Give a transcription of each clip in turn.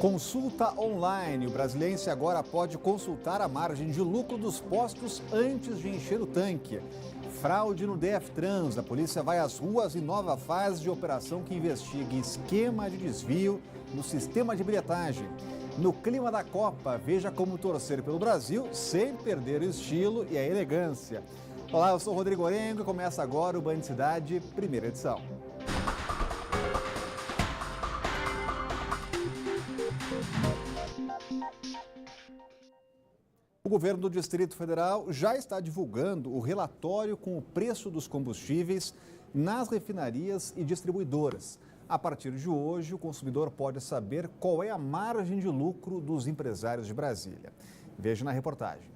Consulta online. O brasiliense agora pode consultar a margem de lucro dos postos antes de encher o tanque. Fraude no DF-Trans. A polícia vai às ruas em nova fase de operação que investiga esquema de desvio no sistema de bilhetagem. No clima da Copa, veja como torcer pelo Brasil sem perder o estilo e a elegância. Olá, eu sou o Rodrigo Orengo e começa agora o Band Cidade, primeira edição. O governo do Distrito Federal já está divulgando o relatório com o preço dos combustíveis nas refinarias e distribuidoras. A partir de hoje, o consumidor pode saber qual é a margem de lucro dos empresários de Brasília. Veja na reportagem.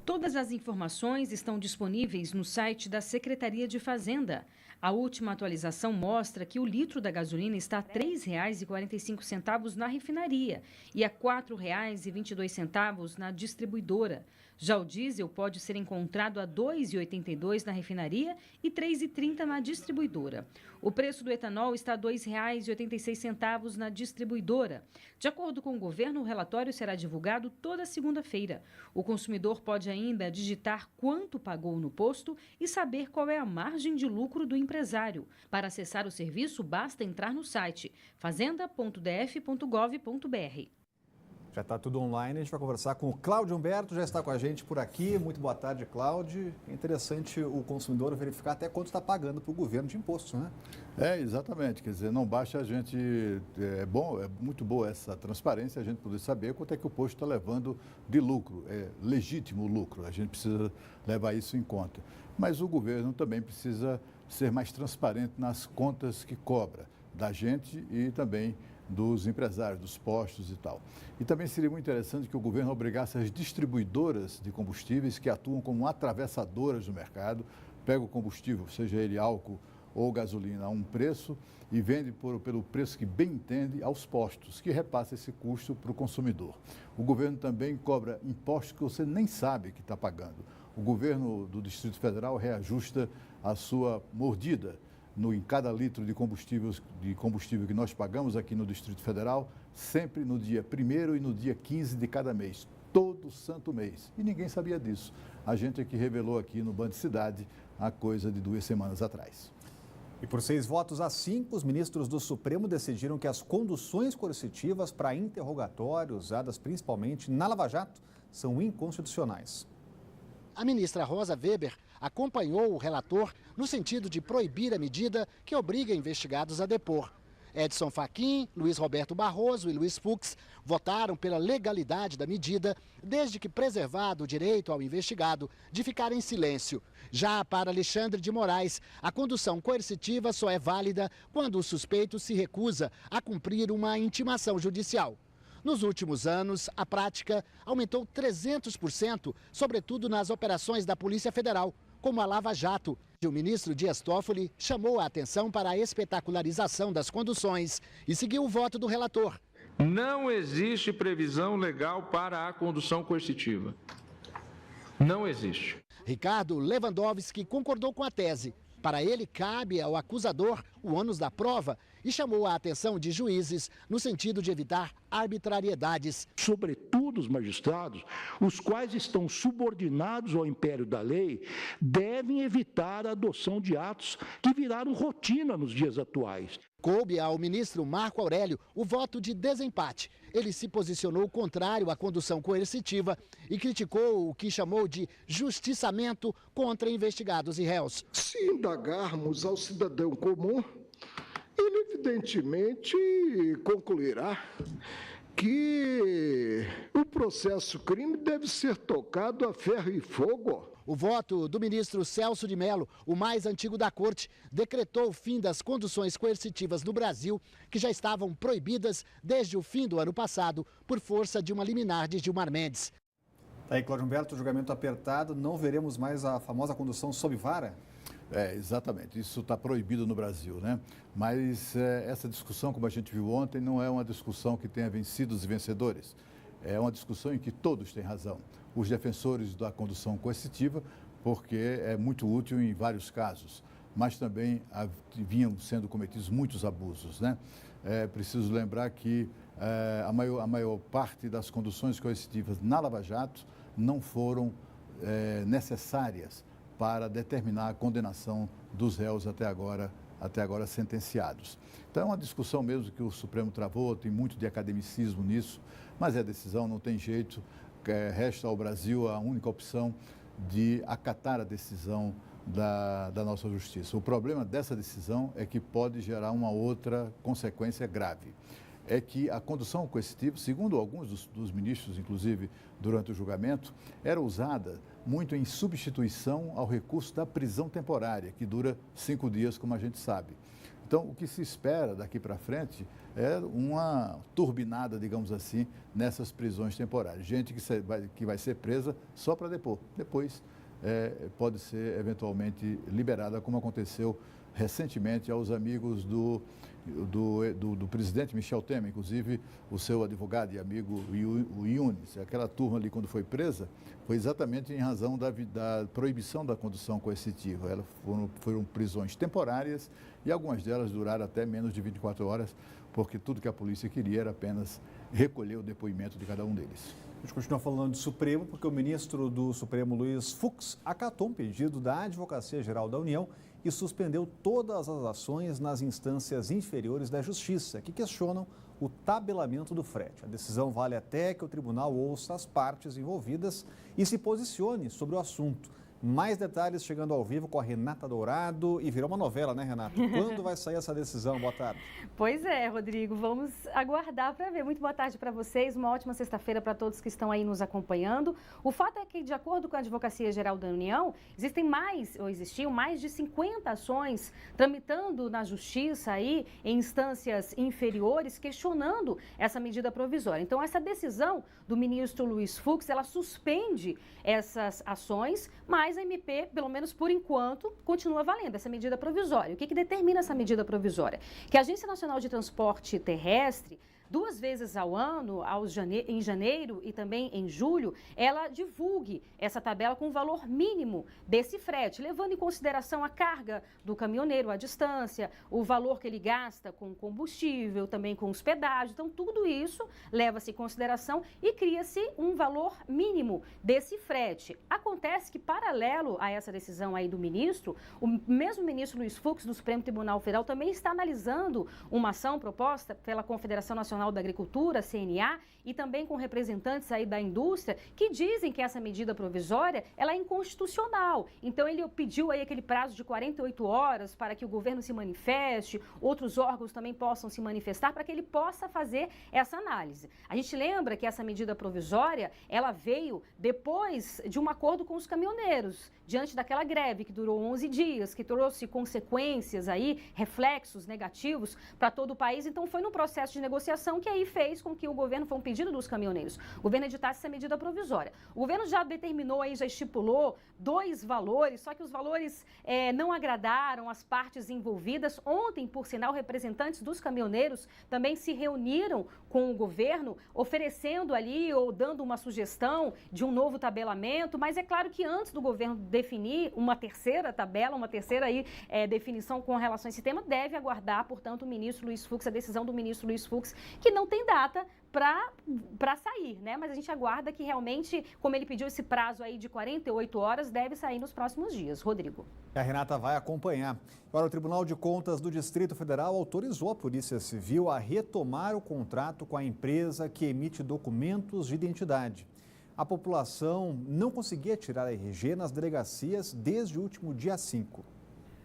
Todas as informações estão disponíveis no site da Secretaria de Fazenda. A última atualização mostra que o litro da gasolina está a R$ 3,45 na refinaria e a R$ 4,22 na distribuidora. Já o diesel pode ser encontrado a R$ 2,82 na refinaria e R$ 3,30 na distribuidora. O preço do etanol está a R$ 2,86 na distribuidora. De acordo com o governo, o relatório será divulgado toda segunda-feira. O consumidor pode ainda digitar quanto pagou no posto e saber qual é a margem de lucro do empresário. Para acessar o serviço, basta entrar no site fazenda.df.gov.br. Já está tudo online, a gente vai conversar com o Cláudio Humberto, já está com a gente por aqui. Muito boa tarde, Cláudio. É interessante o consumidor verificar até quanto está pagando para o governo de imposto, né? Exatamente. Quer dizer, não basta a gente... É muito boa essa transparência, a gente poder saber quanto é que o posto está levando de lucro. É legítimo o lucro, a gente precisa levar isso em conta. Mas o governo também precisa ser mais transparente nas contas que cobra da gente e também dos empresários, dos postos e tal. E também seria muito interessante que o governo obrigasse as distribuidoras de combustíveis que atuam como atravessadoras no mercado, pega o combustível, seja ele álcool ou gasolina, a um preço e vende pelo preço que bem entende aos postos, que repassa esse custo para o consumidor. O governo também cobra impostos que você nem sabe que está pagando. O governo do Distrito Federal reajusta a sua mordida em cada litro de combustível que nós pagamos aqui no Distrito Federal, sempre no dia 1º e no dia 15 de cada mês, todo santo mês. E ninguém sabia disso. A gente é que revelou aqui no Band Cidade há coisa de 2 semanas atrás. E por 6 votos a 5, os ministros do Supremo decidiram que as conduções coercitivas para interrogatório, usadas principalmente na Lava Jato, são inconstitucionais. A ministra Rosa Weber acompanhou o relator no sentido de proibir a medida que obriga investigados a depor. Edson Fachin, Luiz Roberto Barroso e Luiz Fux votaram pela legalidade da medida, desde que preservado o direito ao investigado de ficar em silêncio. Já para Alexandre de Moraes, a condução coercitiva só é válida quando o suspeito se recusa a cumprir uma intimação judicial. Nos últimos anos, a prática aumentou 300%, sobretudo nas operações da Polícia Federal, como a Lava Jato. O ministro Dias Toffoli chamou a atenção para a espetacularização das conduções e seguiu o voto do relator. Não existe previsão legal para a condução coercitiva. Não existe. Ricardo Lewandowski concordou com a tese. Para ele, cabe ao acusador o ônus da prova e chamou a atenção de juízes no sentido de evitar arbitrariedades. Sobretudo os magistrados, os quais estão subordinados ao império da lei, devem evitar a adoção de atos que viraram rotina nos dias atuais. Coube ao ministro Marco Aurélio o voto de desempate. Ele se posicionou contrário à condução coercitiva e criticou o que chamou de justiçamento contra investigados e réus. Se indagarmos ao cidadão comum, ele evidentemente concluirá que o processo crime deve ser tocado a ferro e fogo. O voto do ministro Celso de Mello, o mais antigo da corte, decretou o fim das conduções coercitivas no Brasil, que já estavam proibidas desde o fim do ano passado, por força de uma liminar de Gilmar Mendes. Tá aí, Cláudio Humberto, julgamento apertado, não veremos mais a famosa condução sob vara? Exatamente. Isso está proibido no Brasil, né? Mas essa discussão, como a gente viu ontem, não é uma discussão que tenha vencidos e vencedores. É uma discussão em que todos têm razão. Os defensores da condução coercitiva, porque é muito útil em vários casos, mas também vinham sendo cometidos muitos abusos, né? É preciso lembrar que a maior parte das conduções coercitivas na Lava Jato não foram necessárias para determinar a condenação dos réus até agora sentenciados. Então é uma discussão mesmo que o Supremo travou, tem muito de academicismo nisso, mas é decisão, não tem jeito, resta ao Brasil a única opção de acatar a decisão da nossa justiça. O problema dessa decisão é que pode gerar uma outra consequência grave. É que a condução coercitiva, segundo alguns dos ministros, inclusive durante o julgamento, era usada muito em substituição ao recurso da prisão temporária, que dura 5 dias, como a gente sabe. Então, o que se espera daqui para frente é uma turbinada, digamos assim, nessas prisões temporárias. Gente que vai ser presa só para depor. Depois pode ser eventualmente liberada, como aconteceu recentemente aos amigos do presidente Michel Temer, inclusive o seu advogado e amigo o Yunis. Aquela turma ali, quando foi presa, foi exatamente em razão da proibição da condução coercitiva. Elas foram prisões temporárias e algumas delas duraram até menos de 24 horas, porque tudo que a polícia queria era apenas recolher o depoimento de cada um deles. A gente continua falando do Supremo, porque o ministro do Supremo, Luiz Fux, acatou um pedido da Advocacia Geral da União e suspendeu todas as ações nas instâncias inferiores da Justiça, que questionam o tabelamento do frete. A decisão vale até que o tribunal ouça as partes envolvidas e se posicione sobre o assunto. Mais detalhes chegando ao vivo com a Renata Dourado. E virou uma novela, né, Renata? Quando vai sair essa decisão? Boa tarde. Pois é, Rodrigo. Vamos aguardar para ver. Muito boa tarde para vocês. Uma ótima sexta-feira para todos que estão aí nos acompanhando. O fato é que, de acordo com a Advocacia Geral da União, existiam mais de 50 ações tramitando na Justiça aí, em instâncias inferiores, questionando essa medida provisória. Então, essa decisão do ministro Luiz Fux, ela suspende essas ações, mas a MP, pelo menos por enquanto, continua valendo essa medida provisória. O que determina essa medida provisória? Que a Agência Nacional de Transporte Terrestre, 2 vezes ao ano, em janeiro e também em julho, ela divulgue essa tabela com o valor mínimo desse frete, levando em consideração a carga do caminhoneiro, a distância, o valor que ele gasta com combustível, também com hospedagem. Então, tudo isso leva-se em consideração e cria-se um valor mínimo desse frete. Acontece que, paralelo a essa decisão aí do ministro, o mesmo ministro Luiz Fux, do Supremo Tribunal Federal, também está analisando uma ação proposta pela Confederação Nacional da Agricultura, CNA, e também com representantes aí da indústria, que dizem que essa medida provisória, ela é inconstitucional. Então, ele pediu aí aquele prazo de 48 horas para que o governo se manifeste, outros órgãos também possam se manifestar, para que ele possa fazer essa análise. A gente lembra que essa medida provisória, ela veio depois de um acordo com os caminhoneiros, diante daquela greve que durou 11 dias, que trouxe consequências aí, reflexos negativos para todo o país. Então, foi num processo de negociação que aí fez com que o governo, foi um pedido dos caminhoneiros, o governo editasse essa medida provisória. O governo já determinou aí, já estipulou 2 valores, só que os valores não agradaram as partes envolvidas. Ontem, por sinal, representantes dos caminhoneiros também se reuniram com o governo, oferecendo ali ou dando uma sugestão de um novo tabelamento, mas é claro que antes do governo definir uma terceira tabela, uma terceira aí, definição com relação a esse tema, deve aguardar, portanto, o ministro Luiz Fux, a decisão do ministro Luiz Fux, que não tem data para sair, né? Mas a gente aguarda que realmente, como ele pediu esse prazo aí de 48 horas, deve sair nos próximos dias. Rodrigo. A Renata vai acompanhar. Agora, o Tribunal de Contas do Distrito Federal autorizou a Polícia Civil a retomar o contrato com a empresa que emite documentos de identidade. A população não conseguia tirar a RG nas delegacias desde o último dia 5.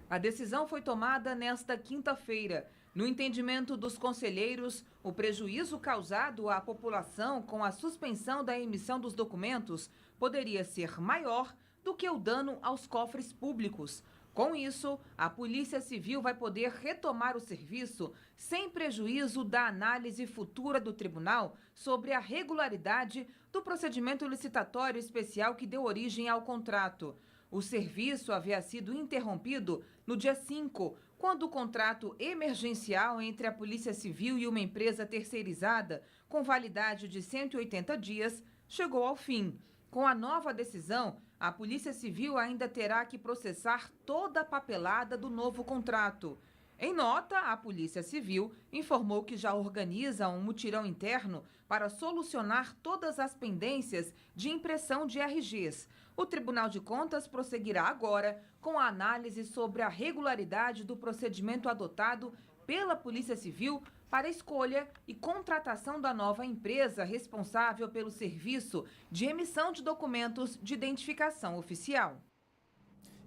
A decisão foi tomada nesta quinta-feira. No entendimento dos conselheiros, o prejuízo causado à população com a suspensão da emissão dos documentos poderia ser maior do que o dano aos cofres públicos. Com isso, a Polícia Civil vai poder retomar o serviço sem prejuízo da análise futura do tribunal sobre a regularidade do procedimento licitatório especial que deu origem ao contrato. O serviço havia sido interrompido no dia 5, quando o contrato emergencial entre a Polícia Civil e uma empresa terceirizada, com validade de 180 dias, chegou ao fim. Com a nova decisão, a Polícia Civil ainda terá que processar toda a papelada do novo contrato. Em nota, a Polícia Civil informou que já organiza um mutirão interno para solucionar todas as pendências de impressão de RGs. O Tribunal de Contas prosseguirá agora com a análise sobre a regularidade do procedimento adotado pela Polícia Civil para a escolha e contratação da nova empresa responsável pelo serviço de emissão de documentos de identificação oficial.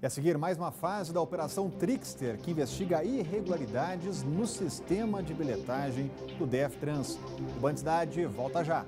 E a seguir, mais uma fase da Operação Trickster, que investiga irregularidades no sistema de bilhetagem do DF Trans. O Band Cidade volta já.